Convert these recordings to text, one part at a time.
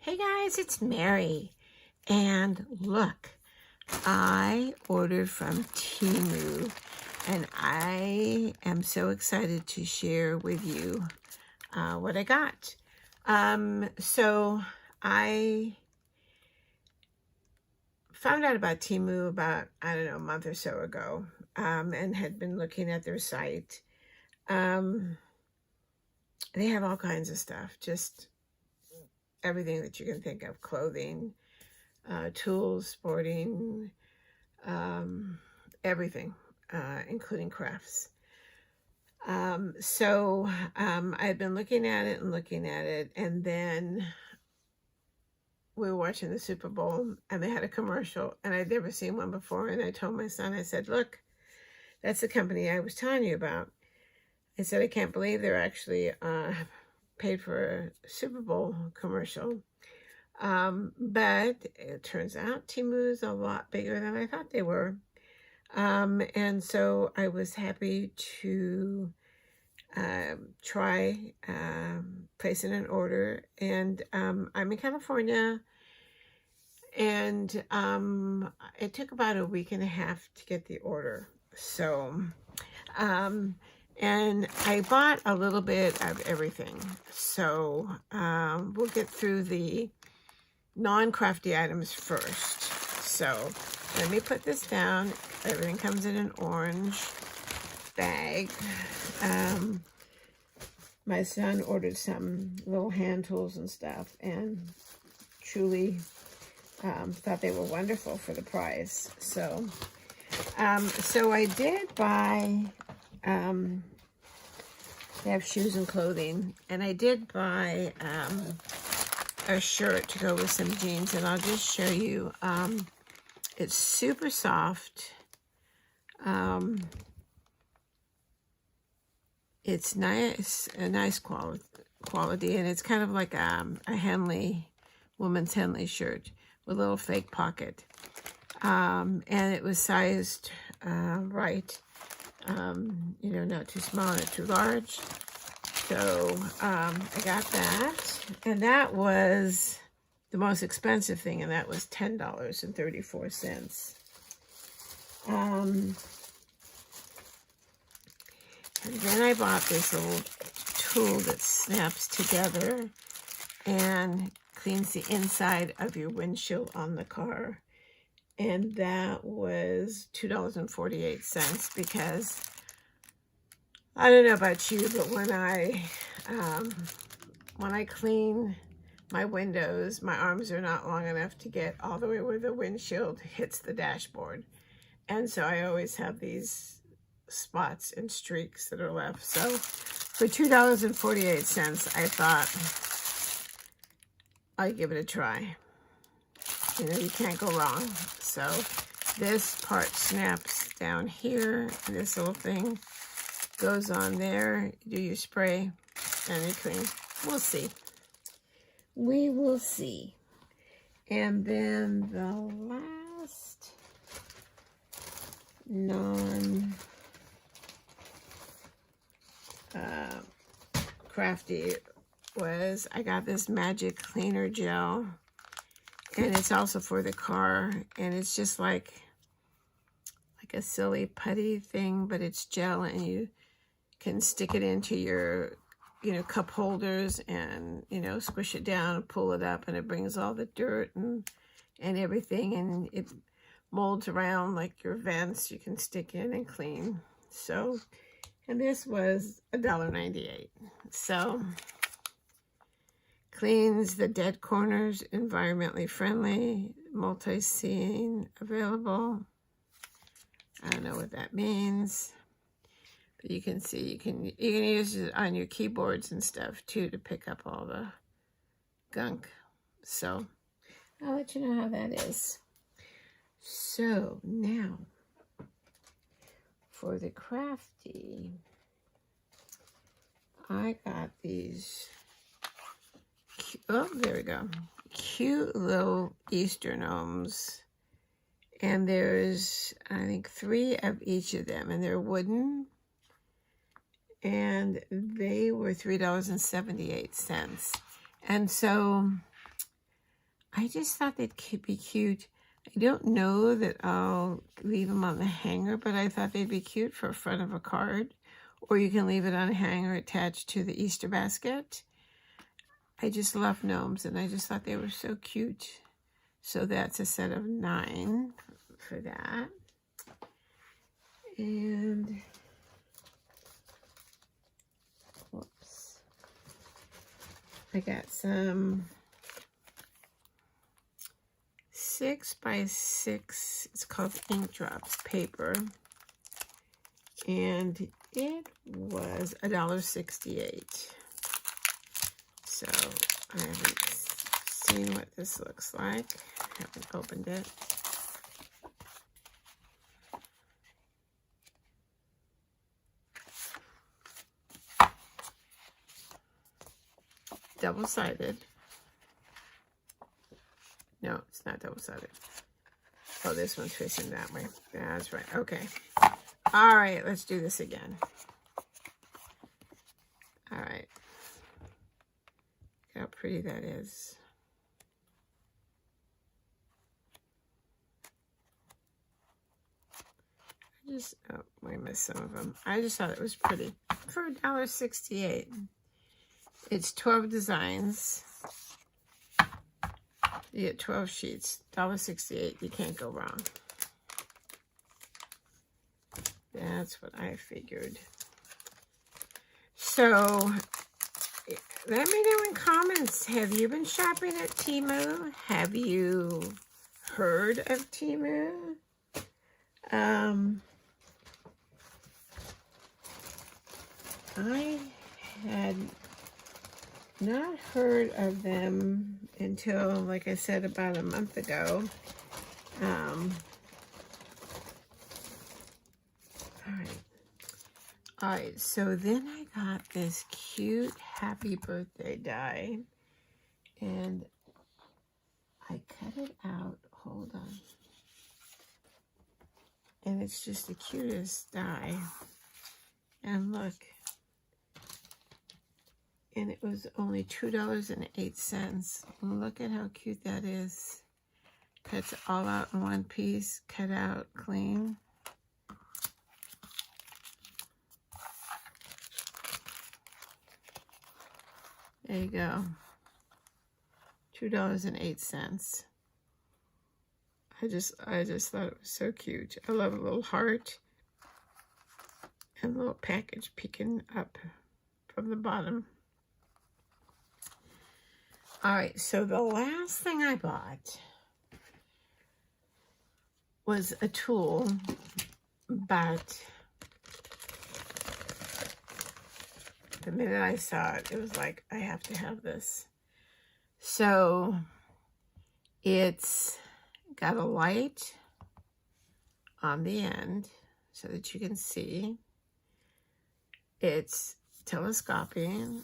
Hey guys, it's Mary. And look, I ordered from Temu and I am so excited to share with you what I got. So I found out about Temu about, I don't know, a month or so ago, and had been looking at their site. They have all kinds of stuff, just everything that you can think of: clothing, tools, sporting, everything, including crafts. I've been looking at it, and then we were watching the Super Bowl, and they had a commercial, and I'd never seen one before, and I told my son, I said, look, that's the company I was telling you about. I said, I can't believe they're actually paid for a Super Bowl commercial. But it turns out Temu is a lot bigger than I thought they were. And so I was happy to try placing an order. And I'm in California, and it took about a week and a half to get the order. So, and I bought a little bit of everything. So we'll get through the non-crafty items first. So let me put this down. Everything comes in an orange bag. My son ordered some little hand tools and stuff, and truly thought they were wonderful for the price. So I did buy, they have shoes and clothing, and I did buy a shirt to go with some jeans, and I'll just show you. It's super soft. It's nice, a nice quality, and it's kind of like a Henley, woman's Henley shirt with a little fake pocket. And it was sized right, you know, not too small, not too large. So I got that, and that was the most expensive thing, and that was $10.34. And then I bought this little tool that snaps together and cleans the inside of your windshield on the car. And that was $2.48, because I don't know about you, but when I clean my windows, my arms are not long enough to get all the way where the windshield hits the dashboard. And so I always have these spots and streaks that are left. So for $2.48, I thought I'd give it a try. You know, you can't go wrong. So this part snaps down here, and this little thing goes on there. You do your spray and you clean. We'll see. We will see. And then the last crafty was, I got this magic cleaner gel, and it's also for the car, and it's just like a silly putty thing, but it's gel, and you can stick it into your, you know, cup holders, and, you know, squish it down and pull it up, and it brings all the dirt and everything, and it molds around like your vents. You can stick in and clean. So, and this was $1.98. So cleans the dead corners, environmentally friendly, multi-scene available. I don't know what that means, but you can see, you can use it on your keyboards and stuff too, to pick up all the gunk. So I'll let you know how that is. So now for the crafty, I got these, oh, there we go, cute little Easter gnomes. And there's, I think, 3 of each of them, and they're wooden. And they were $3.78. And so I just thought they could be cute. I don't know that I'll leave them on the hanger, but I thought they'd be cute for front of a card. Or you can leave it on a hanger attached to the Easter basket. I just love gnomes, and I just thought they were so cute. So that's a set of 9 for that. And, whoops. I got some 6 by 6, it's called Ink Drops paper. And it was $1.68. So I haven't seen what this looks like. I haven't opened it. Double-sided. No, it's not double-sided. Oh, this one's facing that way. That's right. Okay. All right, let's do this again. All right. Look how pretty that is. I missed some of them. I just thought it was pretty for $1.68. It's 12 designs. You get 12 sheets, $1.68. You can't go wrong. That's what I figured. So, let me know in comments, have you been shopping at Temu? Have you heard of Temu? I had not heard of them until, like I said, about a month ago. All right, so then I got this cute happy birthday die, and I cut it out. Hold on. And it's just the cutest die. And look. And it was only $2.08. Look at how cute that is. Cuts all out in one piece, cut out clean. There you go. $2.08. I just thought it was so cute. I love a little heart and a little package peeking up from the bottom. All right, so the last thing I bought was a tool, but the minute I saw it, it was like, I have to have this. So it's got a light on the end so that you can see. It's telescoping,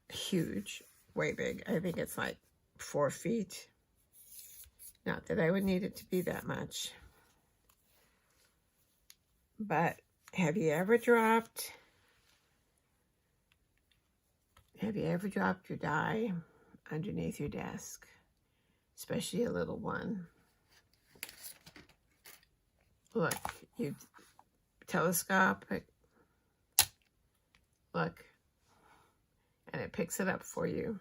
huge, way big. I think it's like 4 feet. Not that I would need it to be that much. But have you ever dropped your die underneath your desk? Especially a little one. Look, you telescope it. Look. And it picks it up for you.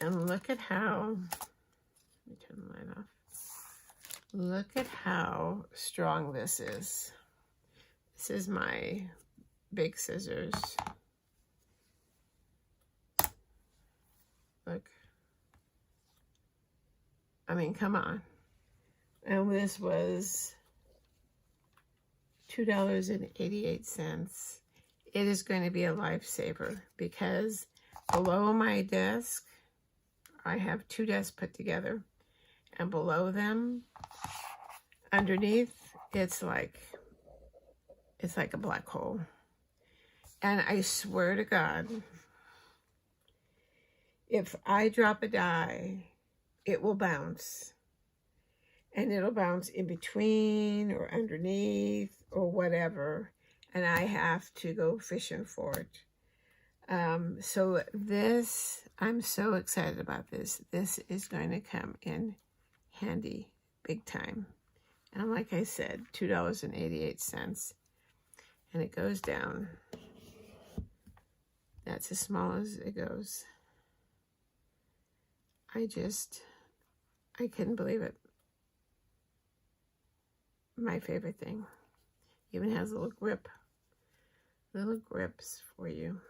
And look at how, let me turn the light off. Look at how strong this is. This is my big scissors. Look. I mean, come on. And this was $2.88. It is going to be a lifesaver because below my desk, I have 2 desks put together, and below them, underneath, it's like a black hole. And I swear to God, if I drop a die, it will bounce. And it'll bounce in between or underneath or whatever. And I have to go fishing for it. So this, I'm so excited about this. This is going to come in handy big time. And like I said, $2.88. And it goes down. That's as small as it goes. I couldn't believe it. My favorite thing. Even has a little grips for you.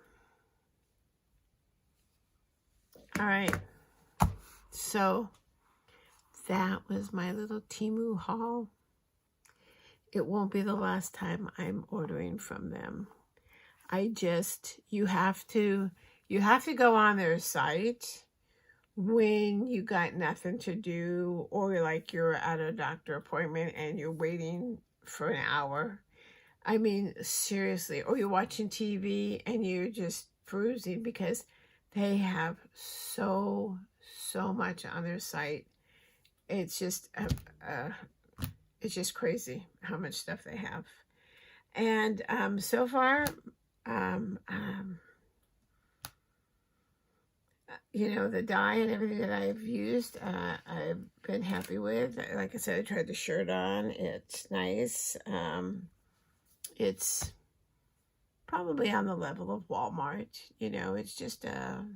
All right. So that was my little Temu haul. It won't be the last time I'm ordering from them. You have to go on their site when you got nothing to do, or like you're at a doctor appointment and you're waiting for an hour. I mean, seriously, or you're watching TV and you're just perusing, because they have so much on their site. It's just crazy how much stuff they have. And so far, you know, the dye and everything that I've used, I've been happy with. Like I said, I tried the shirt on. It's nice. It's probably on the level of Walmart. You know, it's just a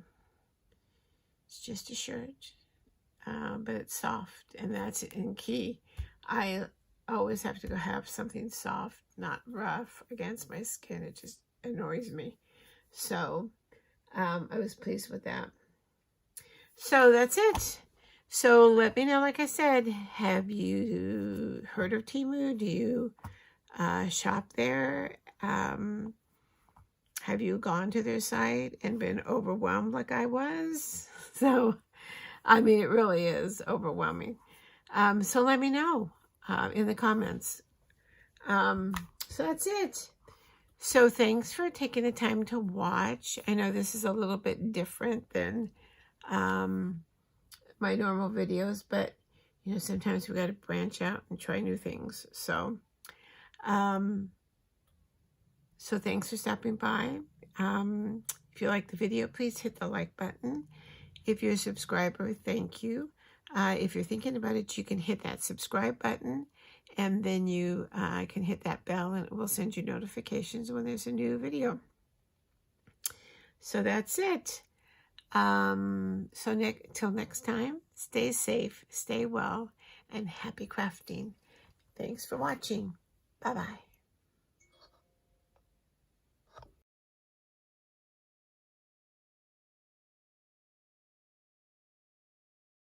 shirt, but it's soft, and that's in key. I always have to go have something soft, not rough, against my skin. It just annoys me. So I was pleased with that. So that's it. So let me know, like I said, have you heard of Temu? Do you shop there? Have you gone to their site and been overwhelmed like I was? So, I mean, it really is overwhelming. So let me know in the comments. So that's it. So thanks for taking the time to watch. I know this is a little bit different than my normal videos, but you know, sometimes we got to branch out and try new things. So so thanks for stopping by. If you like the video, please hit the like button. If you're a subscriber, thank you. If you're thinking about it, you can hit that subscribe button, and then you can hit that bell, and it will send you notifications when there's a new video. So that's it. So till next time, stay safe, stay well, and happy crafting. Thanks for watching. Bye-bye.